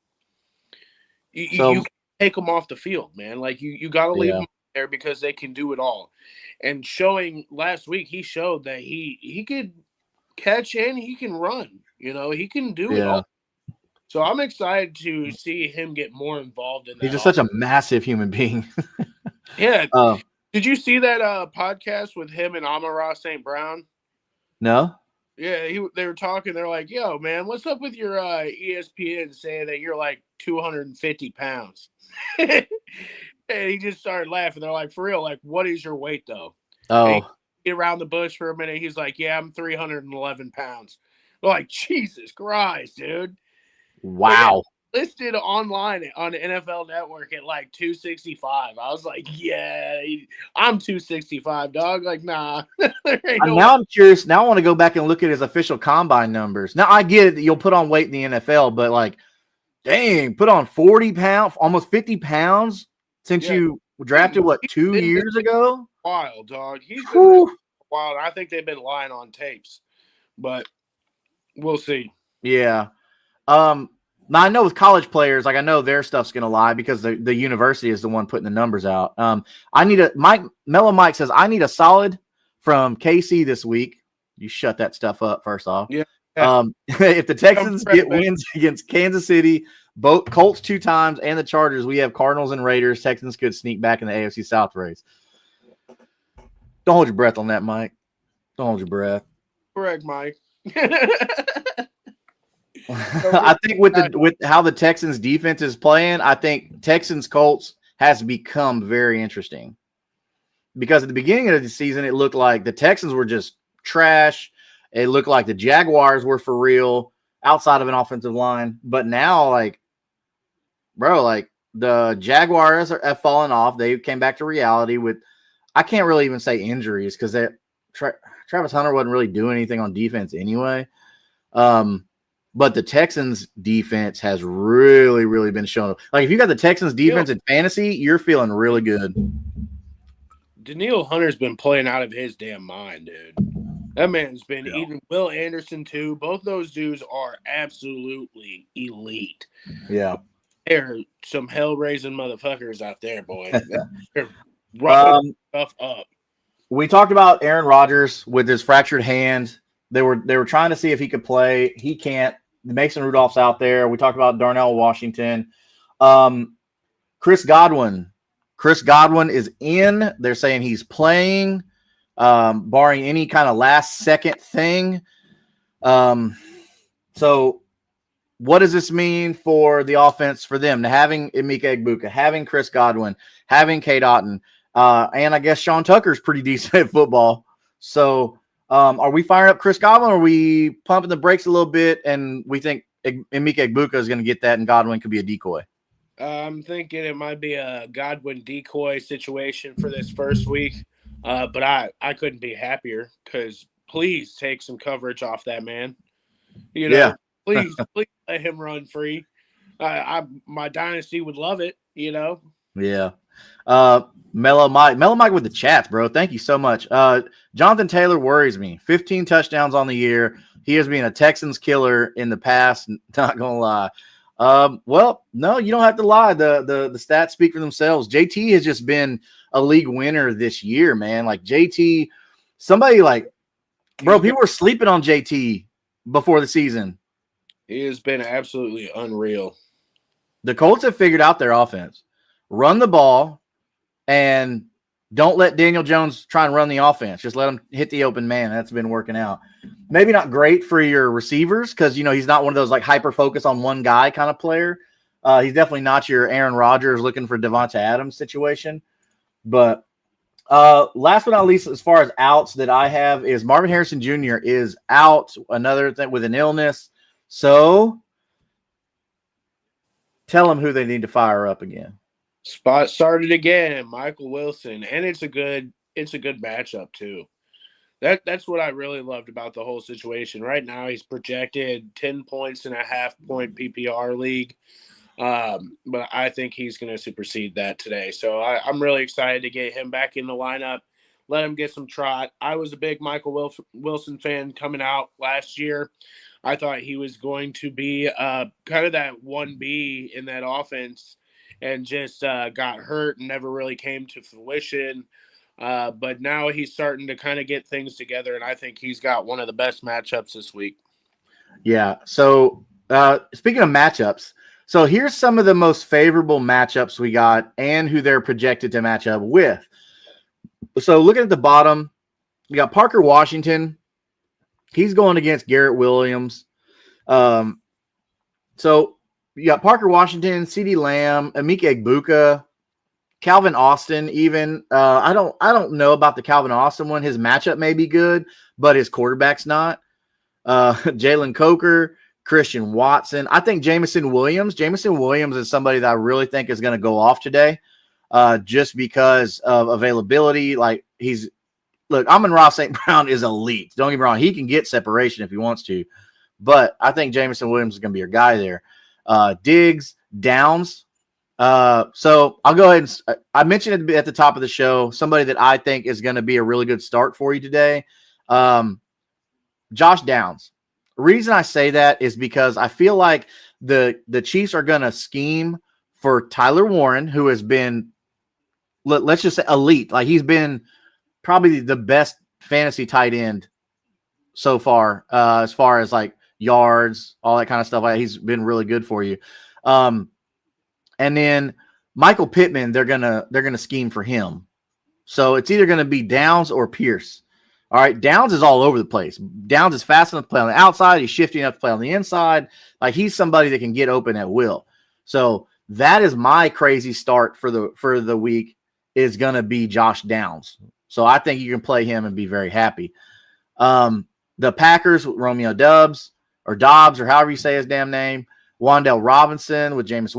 You can't take them off the field, man. Like, you got to leave them there because they can do it all. And showing last week, he showed that he could catch and he can run. He can do it all. So I'm excited to see him get more involved in that. He's just such a massive human being. Yeah. Did you see that podcast with him and Amon-Ra St. Brown? No. Yeah, they were talking. They're like, "Yo, man, what's up with your ESPN saying that you're like 250 pounds?" And he just started laughing. They're like, "For real? Like, what is your weight, though?" Oh. Get around the bush for a minute. He's like, "Yeah, I'm 311 pounds." They're like, Jesus Christ, dude. Wow. Like, listed online on NFL Network at like 265. I was like, yeah, I'm 265, dog. Like, nah. Now I'm curious. Now I want to go back and look at his official combine numbers. Now I get it that you'll put on weight in the NFL, but like, dang, put on 40 pounds, almost 50 pounds since you drafted, 2 years ago? Wild, dog. He's been wild. I think they've been lying on tapes, but we'll see. Yeah. Now I know with college players, like I know their stuff's gonna lie because the university is the one putting the numbers out. I need a Mellow Mike says I need a solid from KC this week. You shut that stuff up first off. Yeah. If the Texans get wins against Kansas City, both Colts 2 times, and the Chargers, we have Cardinals and Raiders. Texans could sneak back in the AFC South race. Don't hold your breath on that, Mike. Don't hold your breath. Correct, Mike. I think with how the Texans defense is playing, I think Texans Colts has become very interesting. Because at the beginning of the season, it looked like the Texans were just trash. It looked like the Jaguars were for real outside of an offensive line. But now, like, bro, like the Jaguars have fallen off. They came back to reality with, I can't really even say injuries because Travis Hunter wasn't really doing anything on defense anyway. But the Texans defense has really, really been shown up. Like if you got the Texans defense in fantasy, you're feeling really good. Danielle Hunter's been playing out of his damn mind, dude. That man's been eating Will Anderson too. Both those dudes are absolutely elite. Yeah. They're some hell-raising motherfuckers out there, boy. They're roughing stuff up. We talked about Aaron Rodgers with his fractured hand. They were trying to see if he could play. He can't. Mason Rudolph's out there. We talked about Darnell Washington. Chris Godwin. Chris Godwin is in. They're saying he's playing, barring any kind of last-second thing. So what does this mean for the offense for them? Having Emeka Egbuka, having Chris Godwin, having Kate Otten, and I guess Sean Tucker's pretty decent at football. So are we firing up Chris Godwin, or are we pumping the brakes a little bit and we think Emeka Egbuka is going to get that and Godwin could be a decoy? I'm thinking it might be a Godwin decoy situation for this first week, but I couldn't be happier because please take some coverage off that man. You know, please let him run free. My dynasty would love it. You know. Yeah. Mellow Mike with the chats, bro. Thank you so much. Jonathan Taylor worries me. 15 touchdowns on the year. He has been a Texans killer in the past. Not gonna lie. Well, no, you don't have to lie. The stats speak for themselves. JT has just been a league winner this year, man. Like JT, somebody like, bro, people were sleeping on JT before the season. He has been absolutely unreal. The Colts have figured out their offense. Run the ball and don't let Daniel Jones try and run the offense. Just let him hit the open man. That's been working out. Maybe not great for your receivers because, you know, he's not one of those like hyper-focus on one guy kind of player. He's definitely not your Aaron Rodgers looking for Devonta Adams situation. But last but not least, as far as outs that I have is Marvin Harrison Jr. is out, another thing with an illness. So tell them who they need to fire up again. Spot started again, Michael Wilson, and it's a good matchup too. That's what I really loved about the whole situation. Right now, he's projected 10 points in a half-point PPR league, but I think he's going to supersede that today. So I'm really excited to get him back in the lineup, let him get some trot. I was a big Michael Wilson fan coming out last year. I thought he was going to be kind of that 1B in that offense, and just got hurt and never really came to fruition. But now he's starting to kind of get things together, and I think he's got one of the best matchups this week. Yeah. So speaking of matchups, so here's some of the most favorable matchups we got and who they're projected to match up with. So looking at the bottom, you got Parker Washington. He's going against Garrett Williams. So you got Parker Washington, CeeDee Lamb, Emeka Egbuka, Calvin Austin. Even I don't know about the Calvin Austin one. His matchup may be good, but his quarterback's not. Jalen Coker, Christian Watson. I think Jameson Williams is somebody that I really think is going to go off today, just because of availability. Like Amon-Ra St. Brown is elite. Don't get me wrong; he can get separation if he wants to, but I think Jameson Williams is going to be your guy there. Diggs, Downs. So I'll go ahead and I mentioned it at the top of the show, somebody that I think is going to be a really good start for you today. Josh Downs. The reason I say that is because I feel like the Chiefs are going to scheme for Tyler Warren, who has been, let's just say, elite. Like, he's been probably the best fantasy tight end so far as like yards, all that kind of stuff. Like, he's been really good for you. And then Michael Pittman, they're gonna scheme for him. So it's either gonna be Downs or Pierce. All right, Downs is all over the place. Downs is fast enough to play on the outside. He's shifty enough to play on the inside. Like, he's somebody that can get open at will. So that is my crazy start for the week, is gonna be Josh Downs. So I think you can play him and be very happy. The Packers, Romeo Dobbs, or however you say his damn name. Wan'Dale Robinson with Jameis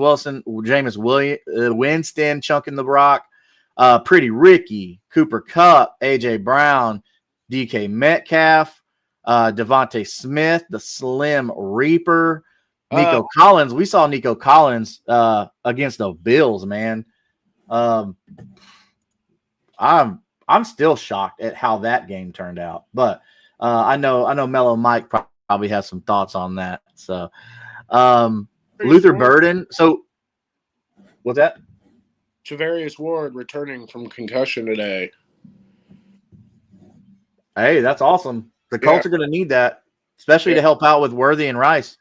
Winston chunking the rock. Pretty Ricky, Cooper Kupp, A.J. Brown, DK Metcalf, Devontae Smith, the Slim Reaper, Nico Collins. We saw Nico Collins against the Bills, man. I'm still shocked at how that game turned out. But I know Mellow Mike probably has some thoughts on that. So Luther Burden. So what's that? Javarius Ward returning from concussion today. Hey, that's awesome. The Colts are going to need that, especially to help out with Worthy and Rice.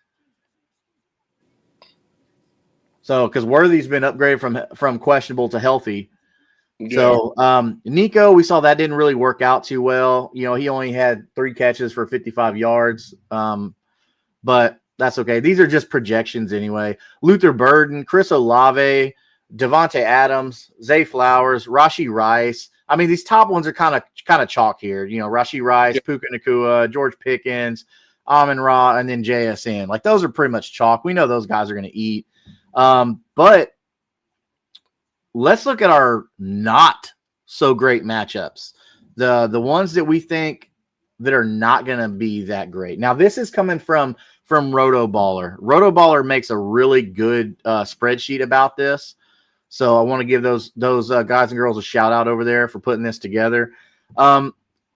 So, because Worthy's been upgraded from questionable to healthy. Yeah. So, Nico, we saw that didn't really work out too well. You know, he only had 3 catches for 55 yards. But that's okay. These are just projections anyway. Luther Burden, Chris Olave, Devontae Adams, Zay Flowers, Rashee Rice. I mean, these top ones are kind of chalk here. You know, Rashee Rice, Puka Nacua, George Pickens, Amon-Ra, and then JSN. Like, those are pretty much chalk. We know those guys are going to eat. But let's look at our not so great matchups. The ones that we think that are not going to be that great. Now, this is coming from Rotoballer. Rotoballer makes a really good spreadsheet about this. So I want to give those guys and girls a shout out over there for putting this together.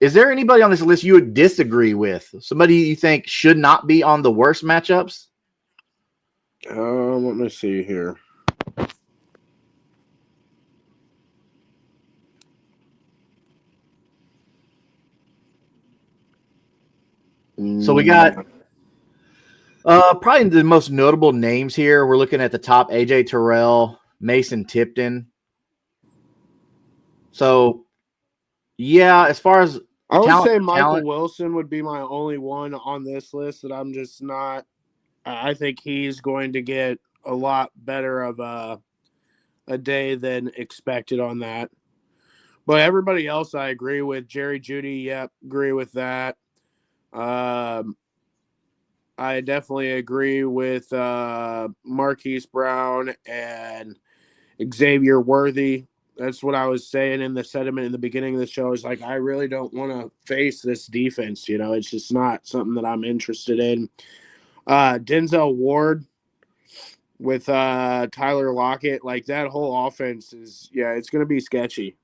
Is there anybody on this list you would disagree with? Somebody you think should not be on the worst matchups? Let me see here. So we got probably the most notable names here. We're looking at the top: AJ Terrell, Mason Tipton. So, yeah, as far as I would say Michael Wilson would be my only one on this list that I'm just not. I think he's going to get a lot better of a day than expected on that. But everybody else I agree with. Jerry Jeudy, agree with that. I definitely agree with Marquise Brown and Xavier Worthy. That's what I was saying in the sentiment in the beginning of the show. Is like, I really don't want to face this defense. You know, it's just not something that I'm interested in. Denzel Ward with Tyler Lockett, like, that whole offense is, it's going to be sketchy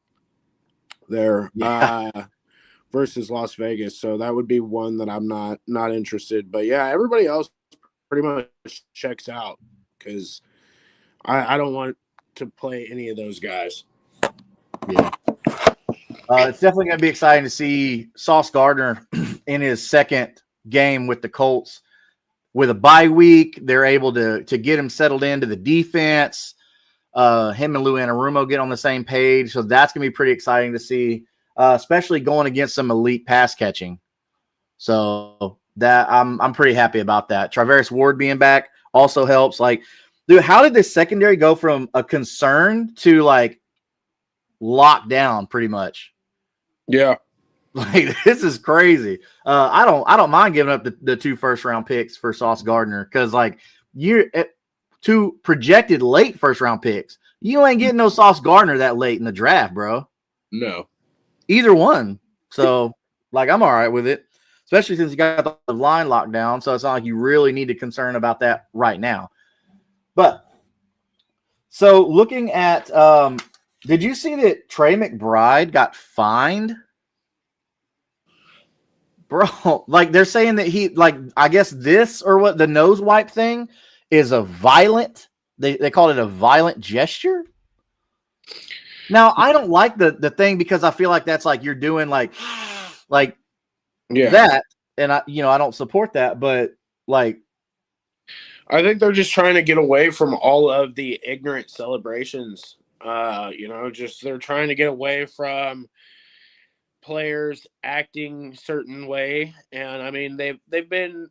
there versus Las Vegas. So that would be one that I'm not interested. But, everybody else pretty much checks out because I don't want to play any of those guys. Yeah. It's definitely going to be exciting to see Sauce Gardner in his second game with the Colts. With a bye week, they're able to get him settled into the defense. Him and Lou Anarumo get on the same page. So that's going to be pretty exciting to see, especially going against some elite pass catching. So that I'm pretty happy about that. Travaris Ward being back also helps. Like, dude, how did this secondary go from a concern to, like, locked down pretty much? Yeah. Like, this is crazy. I don't mind giving up the 2 first-round picks for Sauce Gardner because, like, you're at 2 projected late first-round picks. You ain't getting no Sauce Gardner that late in the draft, bro. No. Either one. So, like, I'm all right with it, especially since you got the line locked down. So it's not like you really need to concern about that right now. But so looking at did you see that Trey McBride got fined? Bro, like, they're saying that he, like, I guess this or what, the nose wipe thing is a violent. They called it a violent gesture. Now I don't like the thing because I feel like that's like you're doing like that, and I don't support that, but like I think they're just trying to get away from all of the ignorant celebrations. Just they're trying to get away from players acting certain way, and I mean they've been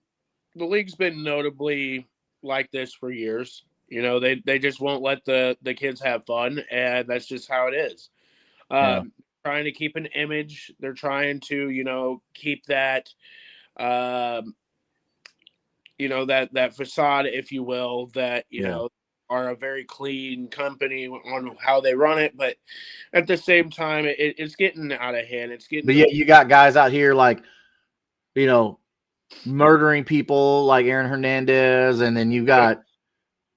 the league's been notably like this for years. They just won't let the kids have fun, and that's just how it is. yeah, Trying to keep an image, they're trying to keep that that facade, if you will, that yeah. are a very clean company on how they run it, but at the same time, it's getting out of hand. It's getting But yeah, you got guys out here like murdering people like Aaron Hernandez, and then you got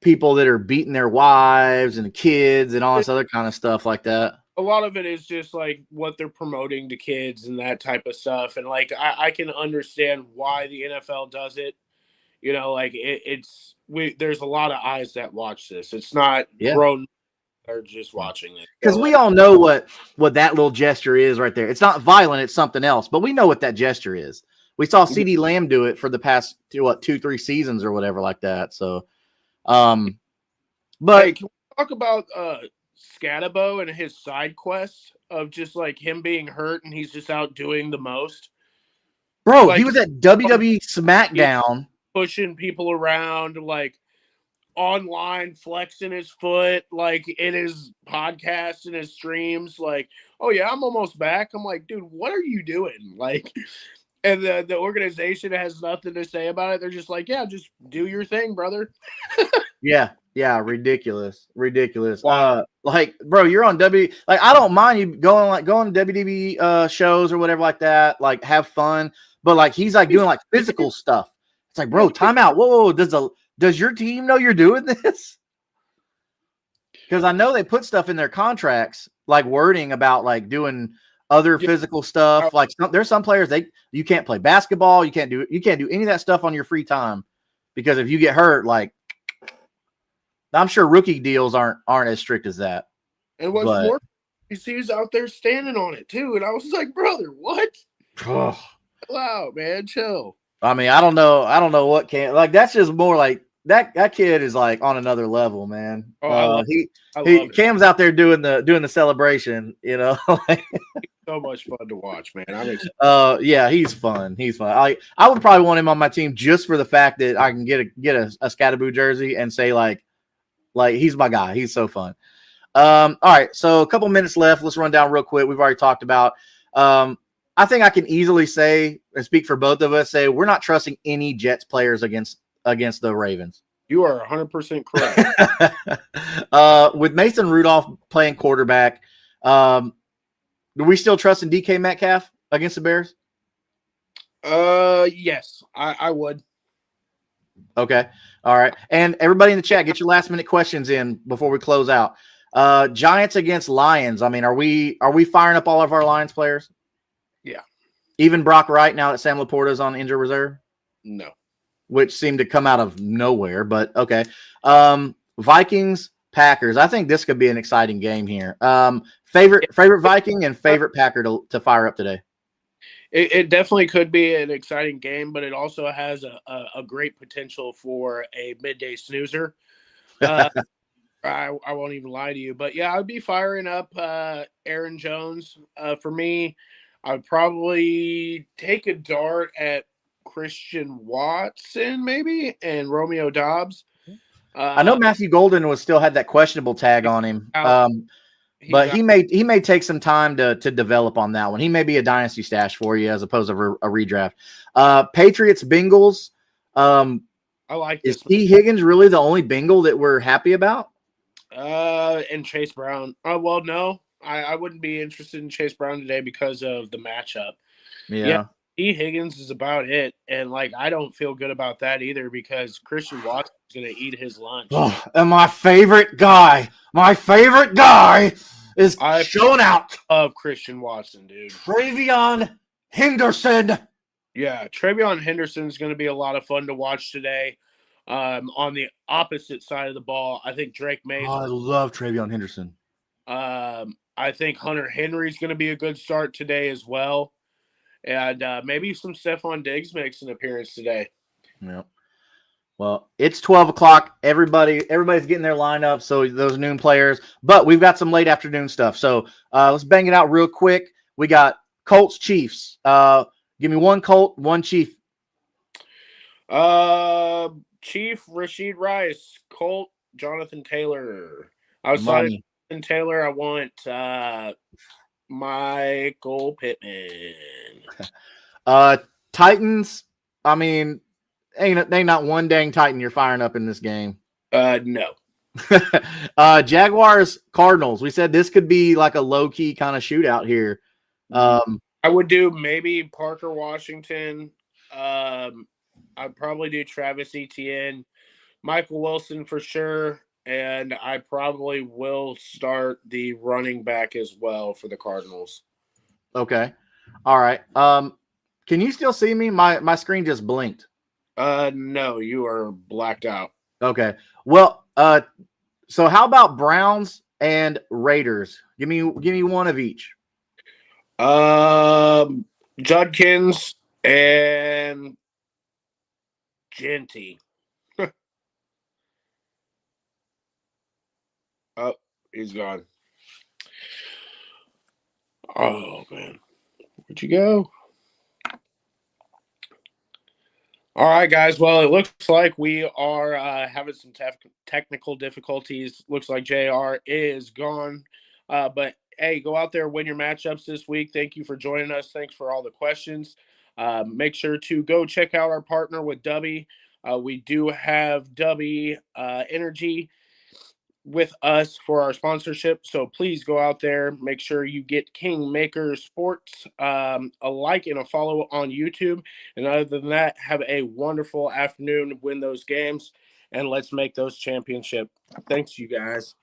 people that are beating their wives and kids and all this other kind of stuff like that. a lot of it is just like what they're promoting to kids and that type of stuff. And like I can understand why the NFL does it. There's a lot of eyes that watch this. It's not Yeah. grown are just watching it. Because we all know what that little gesture is right there. It's not violent, it's something else, but we know what that gesture is. We saw CeeDee Lamb do it for the past 2-3 seasons or whatever like that. So but hey, can we talk about Scatabo and his side quest of just like him being hurt and he's just out doing the most? bro, Like, he was at WWE SmackDown pushing people around, like online flexing his foot, like in his podcast and his streams, like, oh yeah, I'm almost back. I'm like, dude, what are you doing? Like, and the organization has nothing to say about it. They're just like, yeah, just do your thing, brother. Yeah, ridiculous. Wow. Like, bro, you're on like I don't mind you going to WWE shows or whatever like that, like have fun, but like he's like doing like physical stuff. It's like, bro, time out. Whoa, does your team know you're doing this? Because I know they put stuff in their contracts, like wording about like doing other physical stuff. Like there's some players you can't play basketball, you can't do any of that stuff on your free time because if you get hurt, like I'm sure rookie deals aren't as strict as that. And what's more, he's out there standing on it too. And I was like, brother, what? Oh. Wow, man, chill. I mean, I don't know what can like that's just more like that kid is like on another level, man. Oh, I love Cam's out there doing the celebration, so much fun to watch, man. I'm excited. Yeah, he's fun. I would probably want him on my team just for the fact that I can get a Scattaboo jersey and say like he's my guy. He's so fun. All right, so a couple minutes left. Let's run down real quick. We've already talked about. I think I can easily say and speak for both of us. Say we're not trusting any Jets players against the Ravens. You are 100% correct. With Mason Rudolph playing quarterback, do we still trust in DK Metcalf against the Bears? Yes, I would. Okay. All right. And everybody in the chat, get your last minute questions in before we close out. Giants against Lions. I mean, are we firing up all of our Lions players? Yeah. Even Brock Wright now that Sam Laporta's on injured reserve? No. Which seemed to come out of nowhere, but okay. Vikings, Packers. I think this could be an exciting game here. Favorite Viking and favorite Packer to fire up today? It definitely could be an exciting game, but it also has a great potential for a midday snoozer. I won't even lie to you, but yeah, I would be firing up Aaron Jones. For me, I would probably take a dart at Christian Watson maybe and Romeo Doubs. I know Matthew Golden still had that questionable tag on him. But he may take some time to develop on that one. He may be a dynasty stash for you as opposed to a redraft. Patriots, Bengals. I like this. Is T. Higgins really the only Bengal that we're happy about? And Chase Brown. Well, no, I wouldn't be interested in Chase Brown today because of the matchup. Yeah. T. Higgins is about it, and like I don't feel good about that either because Christian Watson is going to eat his lunch. Oh, and my favorite guy is showing out of Christian Watson, dude. TreVeyon Henderson. Yeah, TreVeyon Henderson is going to be a lot of fun to watch today. On the opposite side of the ball, I think Drake May's. Oh, I love Travion Henderson. I think Hunter Henry's going to be a good start today as well. And maybe some Stephon Diggs makes an appearance today. Yeah. Well, it's 12 o'clock. Everybody's getting their lineup, so those noon players. But we've got some late afternoon stuff. So let's bang it out real quick. We got Colts Chiefs. Give me one Colt, one Chief. Chief Rashid Rice, Colt Jonathan Taylor. Outside Money. of Jonathan Taylor, I want Michael Pittman. Titans. I mean, ain't not one dang Titan you're firing up in this game. No. Jaguars Cardinals. We said this could be like a low key kind of shootout here. I would do maybe Parker Washington. I'd probably do Travis Etienne, Michael Wilson for sure, and I probably will start the running back as well for the Cardinals. Okay. All right. Can you still see me? My screen just blinked. No, you are blacked out. Okay. Well, so how about Browns and Raiders? Give me one of each. Judkins and Genty. Oh, he's gone. Oh, man. Where'd you go? All right, guys. Well, it looks like we are having some technical difficulties. Looks like JR is gone. But, hey, go out there, win your matchups this week. Thank you for joining us. Thanks for all the questions. Make sure to go check out our partner with Dubby. We do have Dubby Energy with us for our sponsorship. So please go out there. Make sure you get Kingmaker Sports a like and a follow on YouTube. And other than that, have a wonderful afternoon. Win those games. And let's make those championship. Thanks, you guys.